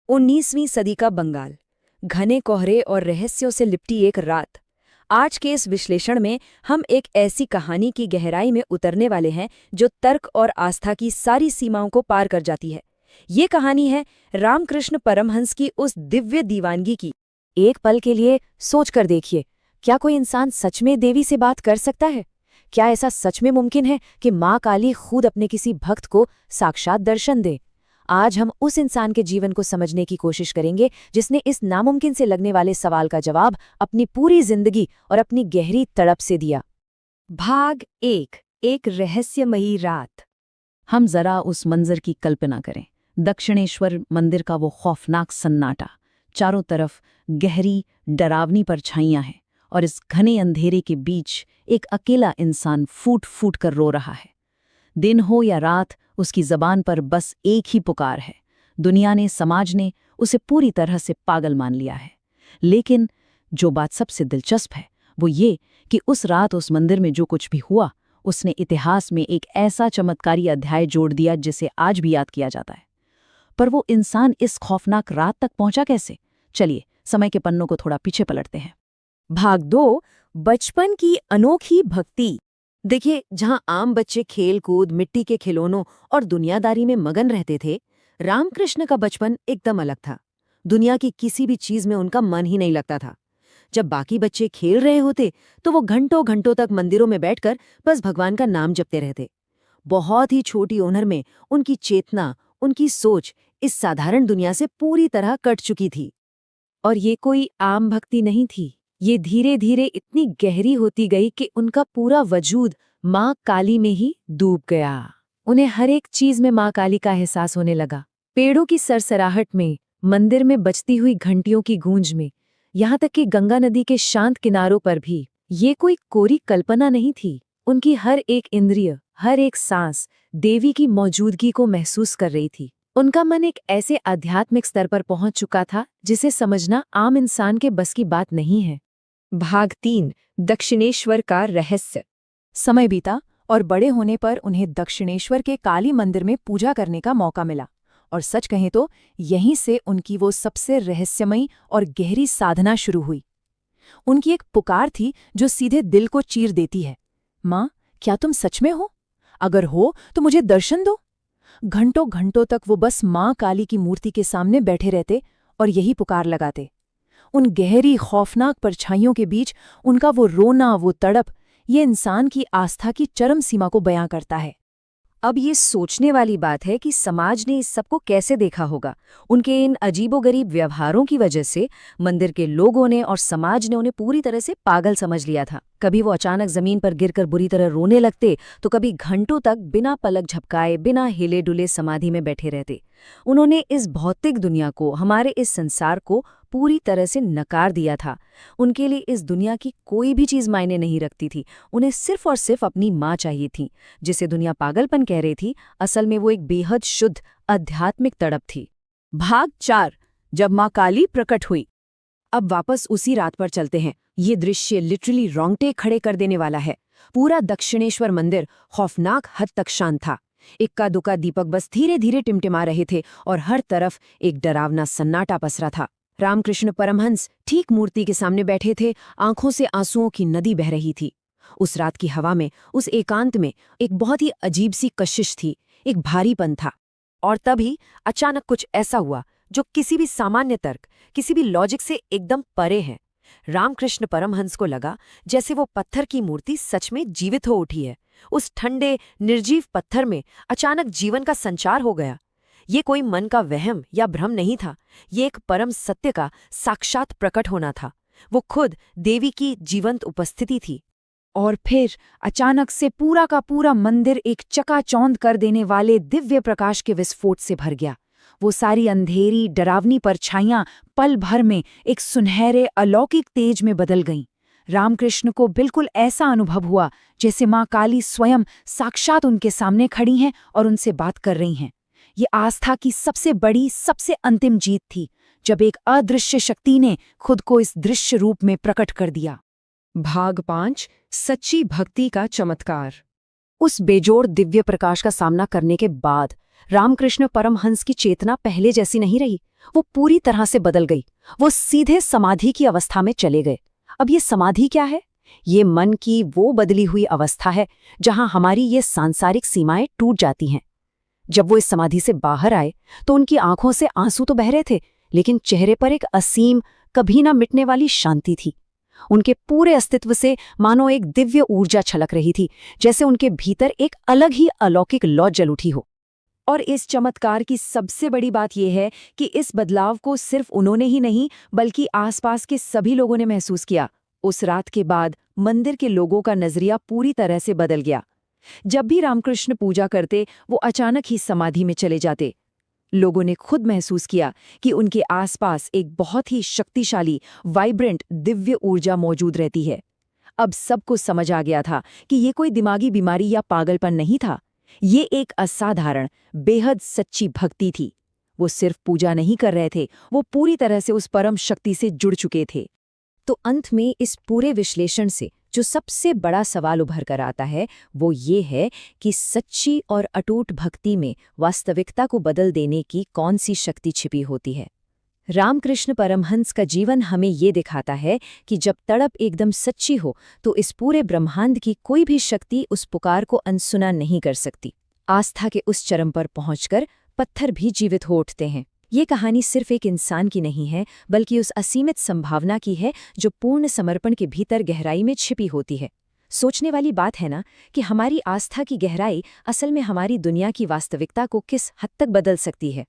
19वीं सदी का बंगाल, घने कोहरे और रहस्यों से लिपटी एक रात। आज के इस विश्लेषण में हम एक ऐसी कहानी की गहराई में उतरने वाले हैं जो तर्क और आस्था की सारी सीमाओं को पार कर जाती है। ये कहानी है रामकृष्ण परमहंस की उस दिव्य दीवानगी की। एक पल के लिए सोच कर देखिए, क्या कोई इंसान सच में देवी से बात कर सकता है? क्या ऐसा सच में मुमकिन है कि माँ काली खुद अपने किसी भक्त को साक्षात दर्शन दे? आज हम उस इंसान के जीवन को समझने की कोशिश करेंगे जिसने इस नामुमकिन से लगने वाले सवाल का जवाब अपनी पूरी जिंदगी और अपनी गहरी तड़प से दिया। भाग एक रहस्यमयी रात। हम जरा उस मंजर की कल्पना करें। दक्षिणेश्वर मंदिर का वो खौफनाक सन्नाटा, चारों तरफ गहरी डरावनी परछाइयां हैं और इस घने अंधेरे के बीच एक अकेला इंसान फूट फूट कर रो रहा है। दिन हो या रात, उसकी जबान पर बस एक ही पुकार है। दुनिया ने, समाज ने उसे पूरी तरह से पागल मान लिया है। लेकिन जो बात सबसे दिलचस्प है वो ये कि उस रात उस मंदिर में जो कुछ भी हुआ, उसने इतिहास में एक ऐसा चमत्कारी अध्याय जोड़ दिया जिसे आज भी याद किया जाता है। पर वो इंसान इस खौफनाक रात तक पहुंचा कैसे? चलिए समय के पन्नों को थोड़ा पीछे पलटते हैं। भाग 2, बचपन की अनोखी भक्ति। देखिए, जहां आम बच्चे खेल कूद, मिट्टी के खिलौनों और दुनियादारी में मगन रहते थे, रामकृष्ण का बचपन एकदम अलग था। दुनिया की किसी भी चीज में उनका मन ही नहीं लगता था। जब बाकी बच्चे खेल रहे होते तो वो घंटों घंटों तक मंदिरों में बैठकर बस भगवान का नाम जपते रहते। बहुत ही छोटी उम्र में उनकी चेतना, उनकी सोच इस साधारण दुनिया से पूरी तरह कट चुकी थी। और ये कोई आम भक्ति नहीं थी। ये धीरे धीरे इतनी गहरी होती गई कि उनका पूरा वजूद माँ काली में ही डूब गया। उन्हें हर एक चीज में माँ काली का एहसास होने लगा। पेड़ों की सरसराहट में, मंदिर में बजती हुई घंटियों की गूंज में, यहाँ तक कि गंगा नदी के शांत किनारों पर भी। ये कोई कोरी कल्पना नहीं थी। उनकी हर एक इंद्रिय, हर एक सांस देवी की मौजूदगी को महसूस कर रही थी। उनका मन एक ऐसे आध्यात्मिक स्तर पर पहुंच चुका था जिसे समझना आम इंसान के बस की बात नहीं है। भाग 3, दक्षिणेश्वर का रहस्य। समय बीता और बड़े होने पर उन्हें दक्षिणेश्वर के काली मंदिर में पूजा करने का मौका मिला। और सच कहें तो यहीं से उनकी वो सबसे रहस्यमयी और गहरी साधना शुरू हुई। उनकी एक पुकार थी जो सीधे दिल को चीर देती है। माँ, क्या तुम सच में हो? अगर हो तो मुझे दर्शन दो। घंटों घंटों तक वो बस माँ काली की मूर्ति के सामने बैठे रहते और यही पुकार लगाते। उन गहरी खौफनाक परछाइयों के बीच उनका वो रोना, वो तड़प, ये इंसान की आस्था की चरम सीमा को बयां करता है। अब ये सोचने वाली बात है कि समाज ने इस सबको कैसे देखा होगा। उनके इन अजीबोगरीब व्यवहारों की वजह से मंदिर के लोगों ने और समाज ने उन्हें पूरी तरह से पागल समझ लिया था। कभी वो अचानक जमीन पर गिरकर बुरी तरह रोने लगते तो कभी घंटों तक बिना पलक झपकाए, बिना हिले डुले समाधि में बैठे रहते। उन्होंने इस भौतिक दुनिया को, हमारे इस संसार को पूरी तरह से नकार दिया था। उनके लिए इस दुनिया की कोई भी चीज मायने नहीं रखती थी। उन्हें सिर्फ और सिर्फ अपनी माँ चाहिए थी। जिसे दुनिया पागलपन कह रही थी, असल में वो एक बेहद शुद्ध आध्यात्मिक तड़प थी। भाग 4, जब माँ काली प्रकट हुई। अब वापस उसी रात पर चलते हैं। ये दृश्य लिटरली रोंगटे खड़े कर देने वाला है। पूरा दक्षिणेश्वर मंदिर खौफनाक हद तक शांत था। इक्का दुक्का दीपक बस धीरे धीरे टिमटिमा रहे थे और हर तरफ एक डरावना सन्नाटा पसरा था। रामकृष्ण परमहंस ठीक मूर्ति के सामने बैठे थे। आंखों से आंसुओं की नदी बह रही थी। उस रात की हवा में, उस एकांत में एक बहुत ही अजीब सी कशिश थी, एक भारीपन था। और तभी अचानक कुछ ऐसा हुआ जो किसी भी सामान्य तर्क, किसी भी लॉजिक से एकदम परे है। रामकृष्ण परमहंस को लगा जैसे वो पत्थर की मूर्ति सच में जीवित हो उठी है। उस ठंडे, निर्जीव पत्थर में अचानक जीवन का संचार हो गया। ये कोई मन का वहम या भ्रम नहीं था। ये एक परम सत्य का साक्षात प्रकट होना था। वो खुद देवी की जीवंत उपस्थिति थी। और फिर अचानक से पूरा का पूरा मंदिर एक चकाचौंध कर देने वाले दिव्य प्रकाश के विस्फोट से भर गया। वो सारी अंधेरी, डरावनी परछाइयां पल भर में एक सुनहरे, अलौकिक तेज में बदल गईं। रामकृष्ण को बिल्कुल ऐसा अनुभव हुआ जैसे माँ काली स्वयं साक्षात उनके सामने खड़ी हैं और उनसे बात कर रही हैं। ये आस्था की सबसे बड़ी, सबसे अंतिम जीत थी, जब एक अदृश्य शक्ति ने खुद को इस दृश्य रूप में प्रकट कर दिया। भाग 5, सच्ची भक्ति का चमत्कार। उस बेजोड़ दिव्य प्रकाश का सामना करने के बाद रामकृष्ण परमहंस की चेतना पहले जैसी नहीं रही। वो पूरी तरह से बदल गई। वो सीधे समाधि की अवस्था में चले गए। अब ये समाधि क्या है? ये मन की वो बदली हुई अवस्था है जहां हमारी ये सांसारिक सीमाएं टूट जाती हैं। जब वो इस समाधि से बाहर आए तो उनकी आंखों से आंसू तो बह रहे थे, लेकिन चेहरे पर एक असीम, कभी ना मिटने वाली शांति थी। उनके पूरे अस्तित्व से मानो एक दिव्य ऊर्जा छलक रही थी, जैसे उनके भीतर एक अलग ही अलौकिक लौ जल उठी हो। और इस चमत्कार की सबसे बड़ी बात यह है कि इस बदलाव को सिर्फ उन्होंने ही नहीं बल्कि आसपास के सभी लोगों ने महसूस किया। उस रात के बाद मंदिर के लोगों का नजरिया पूरी तरह से बदल गया। जब भी रामकृष्ण पूजा करते वो अचानक ही समाधि में चले जाते। लोगों ने खुद महसूस किया कि उनके आसपास एक बहुत ही शक्तिशाली, वाइब्रेंट, दिव्य ऊर्जा मौजूद रहती है। अब सबको समझ आ गया था कि ये कोई दिमागी बीमारी या पागलपन नहीं था। ये एक असाधारण, बेहद सच्ची भक्ति थी। वो सिर्फ पूजा नहीं कर रहे थे, वो पूरी तरह से उस परम शक्ति से जुड़ चुके थे। तो अंत में इस पूरे विश्लेषण से जो सबसे बड़ा सवाल उभर कर आता है वो ये है कि सच्ची और अटूट भक्ति में वास्तविकता को बदल देने की कौन सी शक्ति छिपी होती है। रामकृष्ण परमहंस का जीवन हमें ये दिखाता है कि जब तड़प एकदम सच्ची हो तो इस पूरे ब्रह्मांड की कोई भी शक्ति उस पुकार को अनसुना नहीं कर सकती। आस्था के उस चरम पर पहुंचकर पत्थर भी जीवित हो उठते हैं। ये कहानी सिर्फ एक इंसान की नहीं है बल्कि उस असीमित संभावना की है जो पूर्ण समर्पण के भीतर गहराई में छिपी होती है। सोचने वाली बात है ना कि हमारी आस्था की गहराई असल में हमारी दुनिया की वास्तविकता को किस हद तक बदल सकती है।